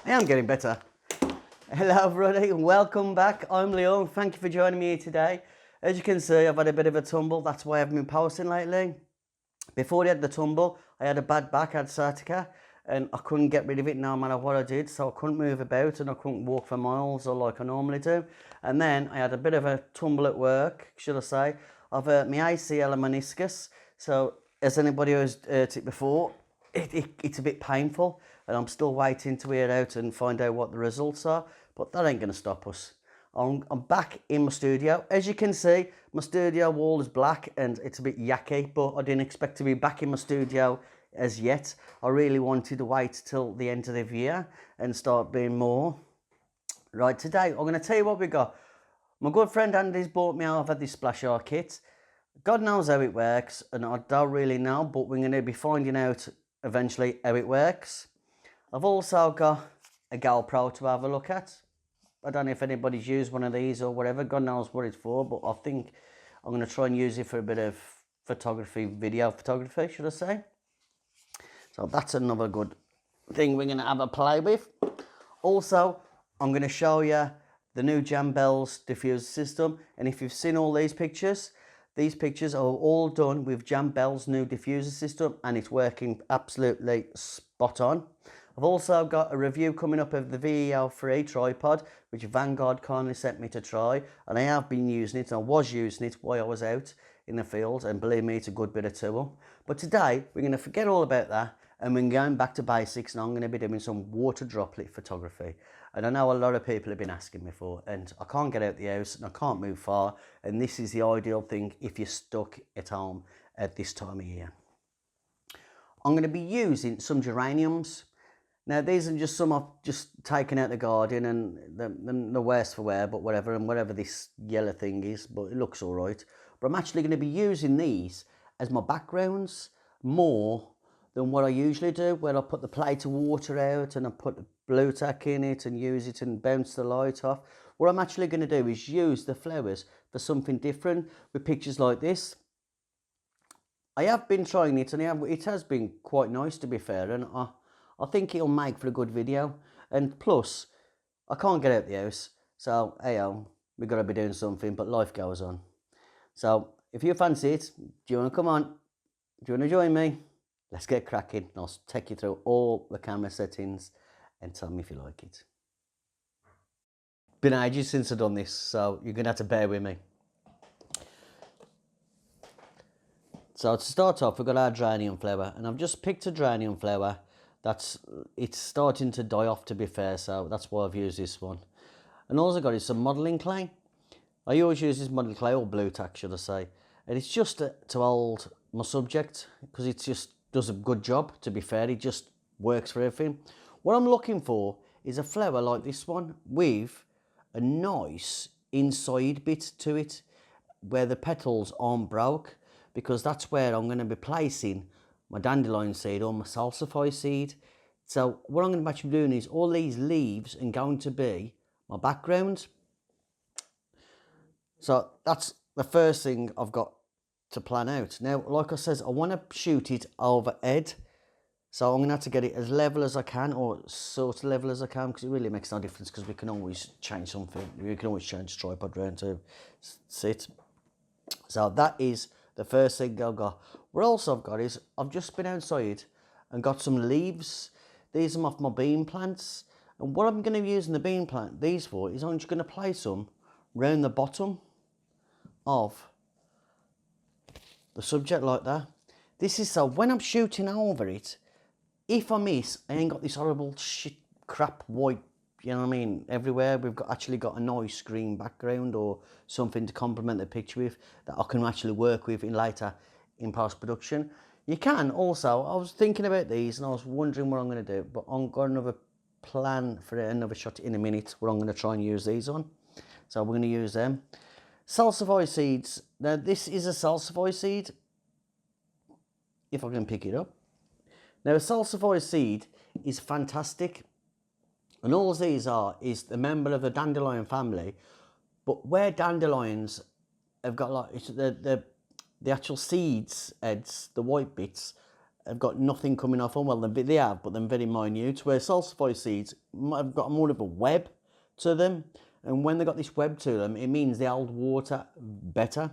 I am getting better. Hello everybody, welcome back. I'm Leon. Thank you for joining me here today. As you can see, I've had a bit of a tumble. That's why I haven't been posting lately. Before I had the tumble, I had a bad back, I had sciatica, and I couldn't get rid of it no matter what I did. So I couldn't move about and I couldn't walk for miles or like I normally do. And then I had a bit of a tumble at work, should I say. I've hurt my ACL and meniscus. So as anybody who's hurt it before, it's a bit painful, and I'm still waiting to hear out and find out what the results are, but that ain't going to stop us. I'm back in my studio. As you can see, my studio wall is black and it's a bit yucky, but I didn't expect to be back in my studio as yet. I really wanted to wait till the end of the year and start being more. Right, today I'm going to tell you what we got. My good friend Andy's bought me over this splash art kit. God knows how it works, and I don't really know, but we're going to be finding out eventually how it works. I've also got a GoPro to have a look at. I don't know if anybody's used one of these or whatever. God knows what it's for, but I think I'm going to try and use it for a bit of photography, video photography, should I say. So that's another good thing we're going to have a play with. Also, I'm going to show you the new Jambel's diffuser system. And if you've seen all these pictures are all done with Jambel's new diffuser system, and it's working absolutely spot on. I've also got a review coming up of the VEO3 tripod, which Vanguard kindly sent me to try, and I have been using it, and I was using it while I was out in the field, and believe me, it's a good bit of tool. But today, we're going to forget all about that, and we're going back to basics, and I'm going to be doing some water droplet photography. And I know a lot of people have been asking me for, and I can't get out the house and I can't move far, and this is the ideal thing if you're stuck at home at this time of year. I'm going to be using some geraniums. Now these are just some I've just taken out the garden, and the worst for wear, but whatever, and whatever this yellow thing is, but it looks all right. But I'm actually going to be using these as my backgrounds more than what I usually do, where I put the plate of water out and I put the blue tack in it and use it and bounce the light off. What I'm actually going to do is use the flowers for something different with pictures like this. I have been trying it, and it has been quite nice, to be fair, and I think it'll make for a good video. And plus, I can't get out the house, so hey, we've got to be doing something, but life goes on. So if you fancy it, do you want to come on? Do you want to join me? Let's get cracking. I'll take you through all the camera settings and tell me if you like it. Been ages since I've done this, so you're going to have to bear with me. So to start off, we've got our geranium flower, and I've just picked a geranium flower. It's starting to die off, to be fair, so that's why I've used this one. And all I've got is some modelling clay. I always use this modelling clay, or blue tack should I say, and it's just to hold my subject, because it just does a good job, to be fair. It just works for everything. What I'm looking for is a flower like this one with a nice inside bit to it, where the petals aren't broke, because that's where I'm going to be placing my dandelion seed or my salsify seed. So what I'm going to actually be doing is all these leaves are going to be my background. So that's the first thing I've got to plan out. Now, like I said, I want to shoot it overhead, so I'm going to have to get it as level as I can, or sort of level as I can, because it really makes no difference, because we can always change something. We can always change the tripod around to sit. So that is the first thing I've got. What else I've got is I've just been outside and got some leaves. These are off my bean plants, and what I'm going to be using the bean plant these for is I'm just going to place some round the bottom of the subject like that. This is so when I'm shooting over it, if I miss, I ain't got this horrible shit crap white, you know what I mean, everywhere. We've actually got a nice green background or something to complement the picture with that I can actually work with later in post-production. You can also, I was thinking about these and I was wondering what I'm going to do, but I've got another plan for another shot in a minute where I'm going to try and use these on. So we're going to use them. Salsify seeds. Now this is a salsify seed, if I can pick it up. Now a salsify seed is fantastic, and all these are is a member of the dandelion family, but where dandelions have got like the actual seeds heads, the white bits, have got nothing coming off them. Well, they have, but they're very minute. Where Salsify seeds have got more of a web to them. And when they've got this web to them, it means they hold water better.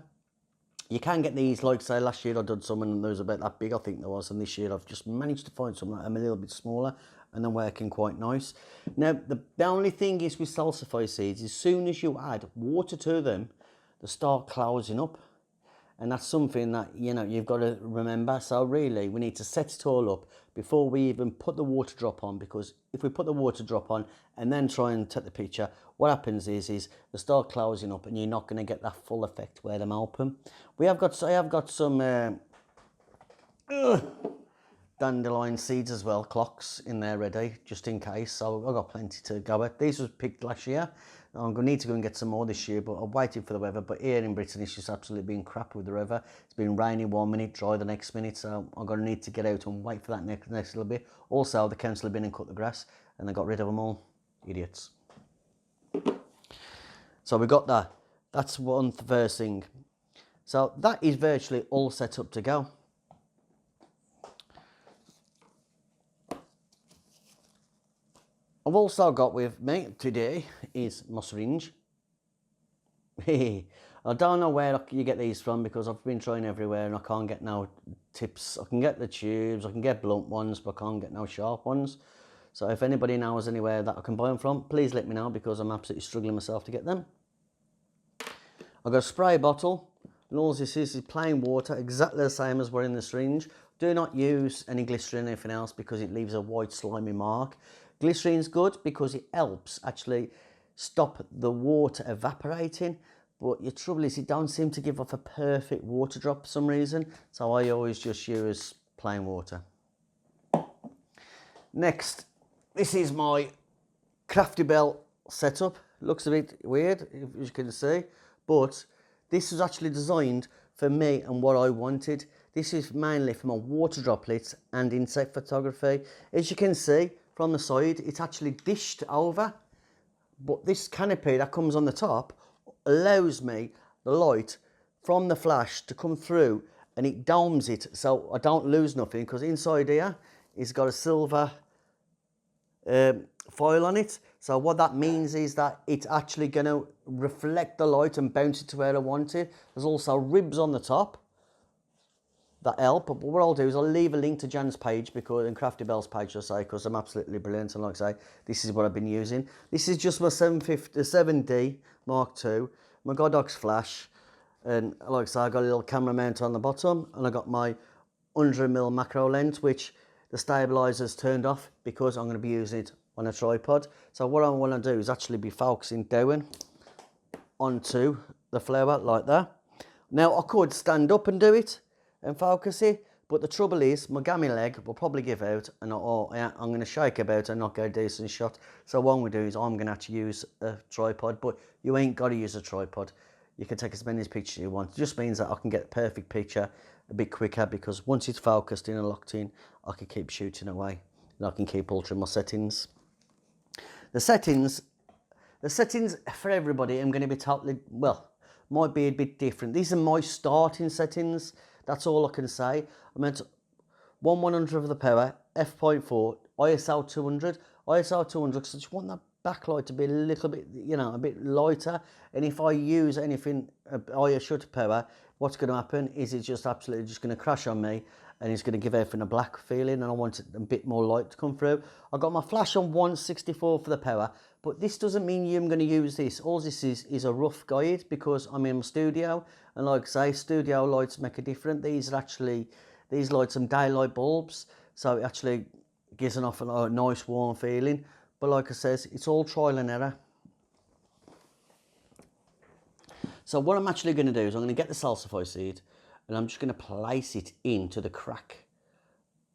You can get these, like say last year I did some and there was about that big, I think there was, and this year I've just managed to find some that are a little bit smaller and they're working quite nice. Now, the only thing is with Salsify seeds, as soon as you add water to them, they start closing up. And that's something that, you know, you've got to remember. So really, we need to set it all up before we even put the water drop on, because if we put the water drop on and then try and take the picture, what happens is they start closing up and you're not going to get that full effect where them open. I have got some dandelion seeds as well, clocks in there ready, just in case. So I've got plenty to go at. These was picked last year. I'm going to need to go and get some more this year, but I'm waiting for the weather. But here in Britain, it's just absolutely been crap with the weather. It's been rainy 1 minute, dry the next minute. So I'm going to need to get out and wait for that next little bit. Also, the council have been and cut the grass and they got rid of them all. Idiots. So we got that. That's one first thing. So that is virtually all set up to go. I've also got with me today is my syringe. I don't know where you get these from because I've been trying everywhere and I can't get no tips. I can get the tubes, I can get blunt ones, but I can't get no sharp ones. So if anybody knows anywhere that I can buy them from, please let me know because I'm absolutely struggling myself to get them. I've got a spray bottle and all this is plain water, exactly the same as we're in the syringe. Do not use any glycerin or anything else because it leaves a white slimy mark. Glycerin's good because it helps actually stop the water evaporating, but your trouble is it don't seem to give off a perfect water drop for some reason, so I always just use plain water. Next, this is my CRAFTY belt setup. Looks a bit weird, as you can see, but this was actually designed for me and what I wanted. This is mainly for my water droplets and insect photography. As you can see, from the side, it's actually dished over, but this canopy that comes on the top allows me the light from the flash to come through and it domes it so I don't lose nothing, because inside here it's got a silver foil on it. So what that means is that it's actually going to reflect the light and bounce it to where I want it. There's also ribs on the top that help, but what I'll do is I'll leave a link to Jan's page because in CRAFTY Bell's page, I'll say, because I'm absolutely brilliant, and like I say, this is what I've been using. This is just my 7D Mark II, my Godox flash, and like I say, I got a little camera mount on the bottom, and I got my 100mm macro lens, which the stabilizer's turned off because I'm going to be using it on a tripod. So what I want to do is actually be focusing down onto the flower like that. Now I could stand up and do it and focus it, but the trouble is my gammy leg will probably give out and I'm going to shake about and not get a decent shot. So what I'm going to do is I'm going to have to use a tripod, but you ain't got to use a tripod. You can take as many pictures you want. It just means that I can get a perfect picture a bit quicker, because once it's focused in and locked in, I can keep shooting away and I can keep altering my settings. The settings for everybody I'm going to be totally, well, might be a bit different. These are my starting settings. That's all I can say. I meant 1/100 of the power, f.4, ISO 200. ISO 200 because I just want that backlight to be a little bit, you know, a bit lighter. And if I use anything higher shutter power, what's going to happen is it's just absolutely just going to crash on me and it's going to give everything a black feeling, and I want a bit more light to come through. I got my flash on 164 for the power, but this doesn't mean I'm going to use this. All this is a rough guide because I'm in my studio, and like I say, studio lights make a difference. These lights are daylight bulbs, so it actually gives off a nice warm feeling. But like I says, it's all trial and error. So what I'm actually going to do is I'm going to get the Salsify seed and I'm just going to place it into the crack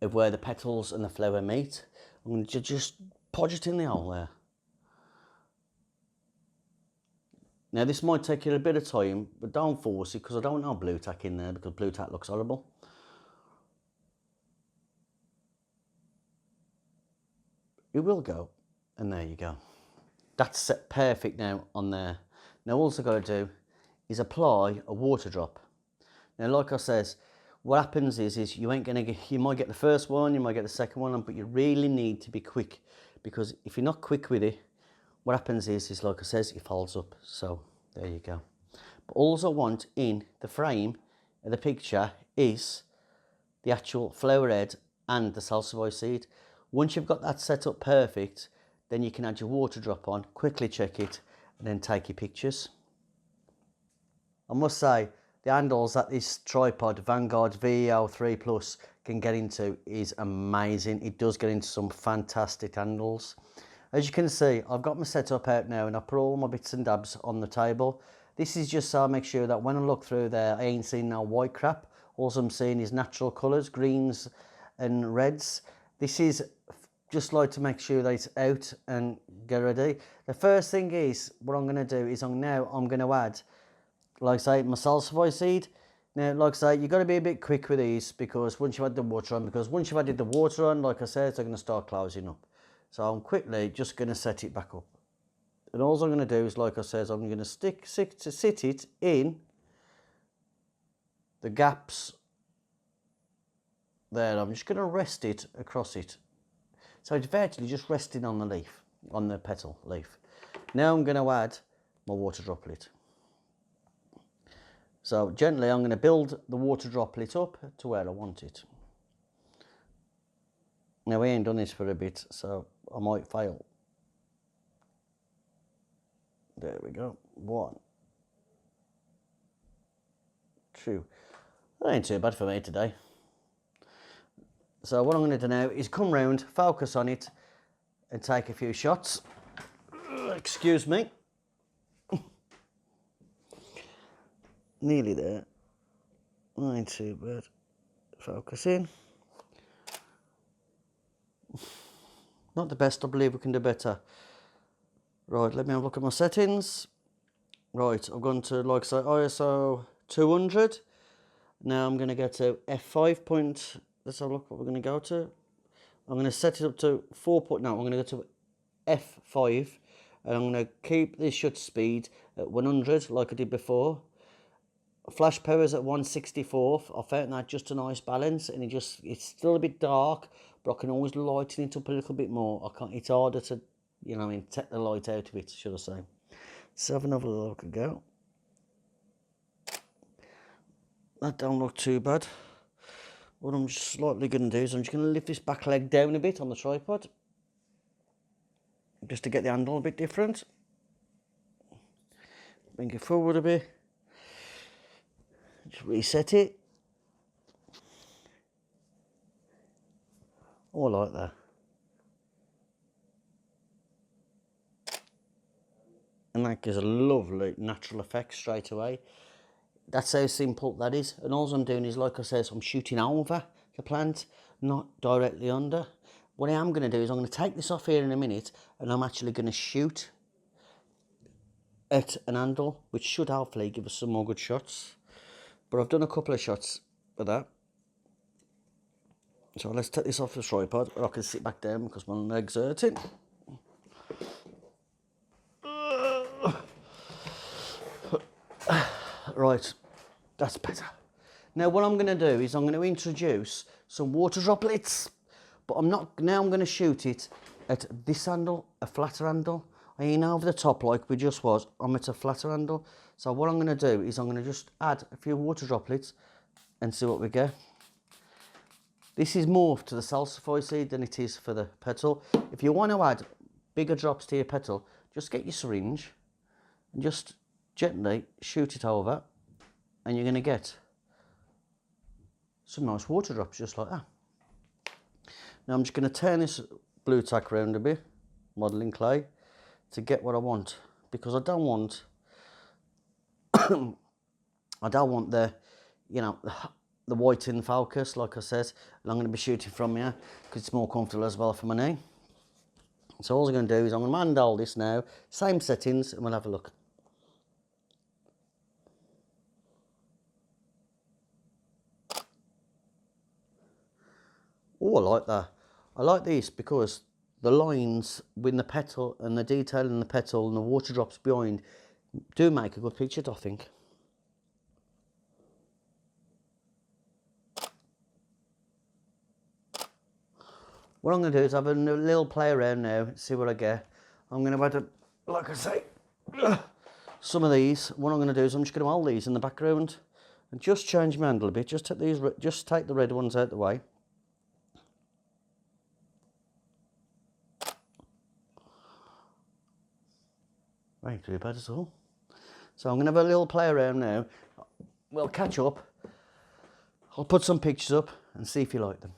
of where the petals and the flower meet. I'm going to just podge it in the hole there. Now this might take you a bit of time, but don't force it because I don't know blue tack in there because blue tack looks horrible. It will go, and there you go. That's set perfect now on there. Now all I've got to do is apply a water drop. Now like I says, what happens is you ain't gonna get, you might get the first one, you might get the second one, but you really need to be quick, because if you're not quick with it, what happens is like I says, it folds up. So there you go. But all I want in the frame of the picture is the actual flower head and the salsify seed. Once you've got that set up perfect, then you can add your water drop on, quickly check it, and then take your pictures. I must say, the handles that this tripod, Vanguard VEO 3 Plus, can get into is amazing. It does get into some fantastic handles. As you can see, I've got my setup out now, and I put all my bits and dabs on the table. This is just so I make sure that when I look through there, I ain't seeing no white crap. All I'm seeing is natural colours, greens and reds. This is just like to make sure that it's out and get ready. The first thing is, what I'm going to do is I'm going to add, like I say, my salsify seed. Now, like I say, you've got to be a bit quick with these, because once you've had the water on, like I said, they're going to start closing up. So I'm quickly just going to set it back up. And all I'm going to do is, like I said, I'm going to sit it in the gaps there. I'm just going to rest it across it. So it's virtually just resting on the leaf, on the petal leaf. Now I'm going to add my water droplet. So gently I'm going to build the water droplet up to where I want it. Now we ain't done this for a bit, so I might fail. There we go. 1, 2. That ain't too bad for me today. So what I'm going to do now is come round, focus on it, and take a few shots. Excuse me. Nearly there. Ain't too bad. Focus in. Not the best, I believe we can do better. Right, let me have a look at my settings. Right, I've gone to, like I say, ISO 200. Now I'm going to go to F5 point. Let's have a look what we're going to go to. I'm going to set it up to 4 point. No, I'm going to go to F5. And I'm going to keep the shutter speed at 100 like I did before. Flash power is at 1/64. I found that just a nice balance, and it's still a bit dark, but I can always lighten it up a little bit more. It's harder to, you know, take the light out of it, should I say. Let's have another look and go. That don't look too bad. What I'm just slightly going to do is I'm just going to lift this back leg down a bit on the tripod, just to get the handle a bit different. Bring it forward a bit. Just reset it. Oh, I like that. And that gives a lovely natural effect straight away. That's how simple that is. And all I'm doing is, like I said, I'm shooting over the plant, not directly under. What I am going to do is I'm going to take this off here in a minute, and I'm actually going to shoot at an handle, which should hopefully give us some more good shots. But I've done a couple of shots for that. So let's take this off the tripod, or I can sit back down because my legs are hurting. Right, that's better. Now what I'm going to do is I'm going to introduce some water droplets, but I'm going to shoot it at this handle, a flatter handle. I ain't over the top like we just was, I'm at a flatter handle. So what I'm going to do is I'm going to just add a few water droplets and see what we get. This is more to the salsify seed than it is for the petal. If you want to add bigger drops to your petal, just get your syringe and just gently shoot it over, and you're going to get some nice water drops just like that. Now I'm just going to turn this blue tack around a bit, modelling clay, to get what I want, because I don't want the, you know, the white in focus, like I said, and I'm going to be shooting from here because it's more comfortable as well for my knee. So all I'm going to do is I'm going to mandel this now, same settings, and we'll have a look. Oh, I like that. I like this because the lines with the petal and the detail in the petal and the water drops behind do make a good picture, I think. What I'm going to do is have a little play around now, see what I get. I'm going to have to, like I say, some of these. What I'm going to do is I'm just going to hold these in the background and just change my angle a bit. Just take the red ones out the way. Right, too bad at all. So I'm going to have a little play around now. We'll catch up. I'll put some pictures up and see if you like them.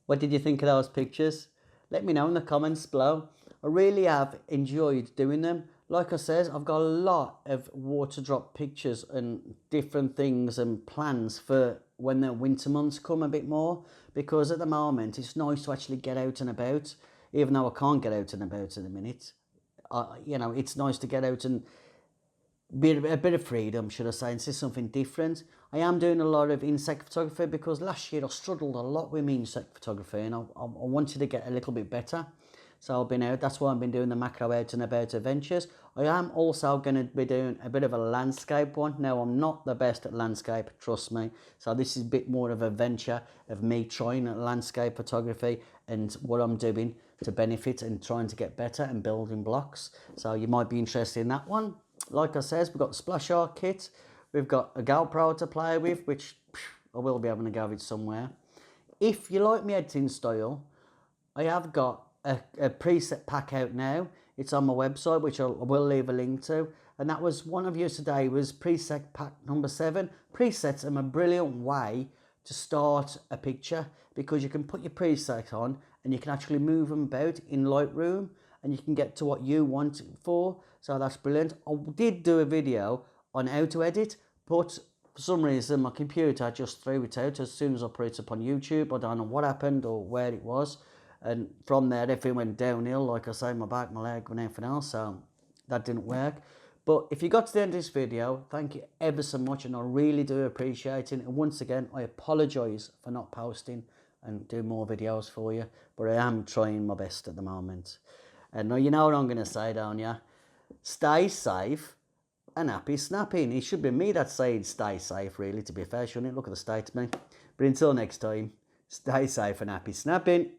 What did you think of those pictures? Let me know in the comments below. I really have enjoyed doing them. Like I said, I've got a lot of water drop pictures and different things and plans for when the winter months come a bit more, because at the moment it's nice to actually get out and about, even though I can't get out and about in a minute. You know, it's nice to get out and a bit of freedom, should I say, and see something different. I am doing a lot of insect photography because last year I struggled a lot with my insect photography, and I wanted to get a little bit better. So I've been out, that's why I've been doing the macro out and about adventures. I am also going to be doing a bit of a landscape one. Now, I'm not the best at landscape, trust me. So this is a bit more of a venture of me trying landscape photography and what I'm doing to benefit and trying to get better and building blocks. So you might be interested in that one. Like I said, we've got the splash art kit. We've got a GoPro to play with, which I will be having a go with somewhere. If you like my editing style, I have got a preset pack out now. It's on my website, which I will leave a link to. And that was one of you today was preset pack number 7. Presets are a brilliant way to start a picture because you can put your preset on and you can actually move them about in Lightroom and you can get to what you want it for. So that's brilliant. I did do a video on how to edit, but for some reason my computer just threw it out as soon as I put it up on YouTube. I don't know what happened or where it was. And from there, everything went downhill. Like I say, my back, my leg, and everything else. So that didn't work. But if you got to the end of this video, thank you ever so much. And I really do appreciate it. And once again, I apologise for not posting and do more videos for you. But I am trying my best at the moment. And you know what I'm going to say, don't you? Stay safe and happy snapping. It should be me that's saying stay safe, really, to be fair, shouldn't it? Look at the state of me. But until next time, stay safe and happy snapping.